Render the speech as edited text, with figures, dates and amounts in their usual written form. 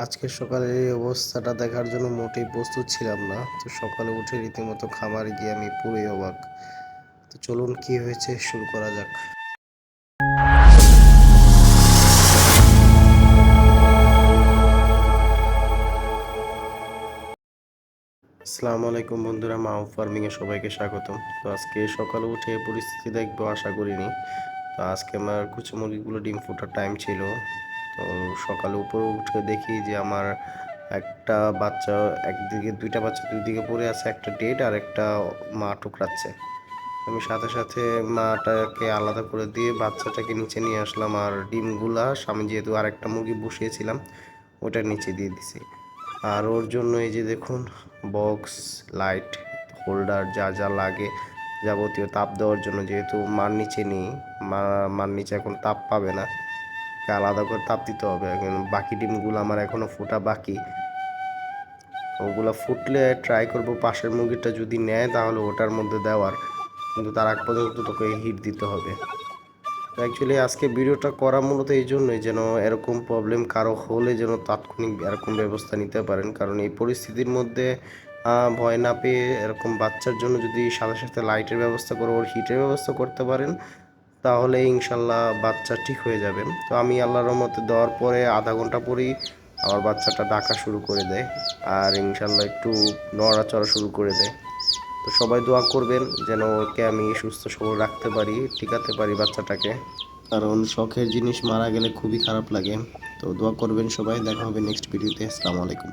আজকে সকালের এই অবস্থাটা দেখার জন্য মোটেই প্রস্তুত ছিলাম না। তো সকালে উঠে রীতিমতো খামারে গিয়ে আমি পুরোই অবাক। তো চলুন কি হয়েছে শুরু করা যাক। আসসালামু আলাইকুম বন্ধুরা, মাও ফার্মিং এ সবাইকে স্বাগতম। তো আজকে সকালে উঠে পরিস্থিতি দেখবো আশা করিনি। তো আজকে আমার কুচু মুরগিগুলো ডিম ফোটার টাইম ছিল। তো সকালে উপরে উঠে দেখি যে আমার একটা বাচ্চা একদিকে, দুইটা বাচ্চা দুই দিকে পড়ে আছে, একটা ডেড আর একটা মা ঠুকরাচ্ছে। আমি সাথে সাথে মাটাকে আলাদা করে দিয়ে বাচ্চাটাকে নিচে নিয়ে আসলাম, আর ডিমগুলা আমি যেহেতু আরেকটা মুরগি বসিয়েছিলাম ওটার নিচে দিয়ে দিছি। আর ওর জন্য এই যে দেখুন, বক্স, লাইট হোল্ডার যা যা লাগে যাবতীয় তাপ দেওয়ার জন্য, যেহেতু মার নিচে নেই, মার নিচে এখন তাপ পাবে না, আলাদা করে তাপ দিতে হবে। এখন বাকি ডিমগুলো আমার এখনও ফোটা বাকি, ওগুলো ফুটলে ট্রাই করব পাশের মুরগিটা যদি নেয় তাহলে ওটার মধ্যে দেওয়ার, কিন্তু তার আগ পর্যন্ত তোকে হিট দিতে হবে। তো অ্যাকচুয়ালি আজকে ভিডিওটা করা মূলত এই জন্যই, যেন এরকম প্রবলেম কারো হলে যেন তাৎক্ষণিক এরকম ব্যবস্থা নিতে পারেন। কারণ এই পরিস্থিতির মধ্যে ভয় না পেয়ে এরকম বাচ্চার জন্য যদি সাথে সাথে লাইটের ব্যবস্থা করে ওর হিটের ব্যবস্থা করতে পারেন তাহলে ইনশাল্লাহ বাচ্চা ঠিক হয়ে যাবেন। তো আমি আল্লাহর রহমতে দেওয়ার পরে আধা ঘন্টা পরেই আমার বাচ্চাটা ডাকা শুরু করে দেয়, আর ইনশাল্লাহ একটু নড়াচড়া শুরু করে দেয়। তো সবাই দোয়া করবেন যেন ওকে আমি সুস্থ সবল রাখতে পারি, টিকাতে পারি বাচ্চাটাকে, কারণ শখের জিনিস মারা গেলে খুবই খারাপ লাগে। তো দোয়া করবেন সবাই, দেখা হবে নেক্সট ভিডিওতে। আসসালামু আলাইকুম।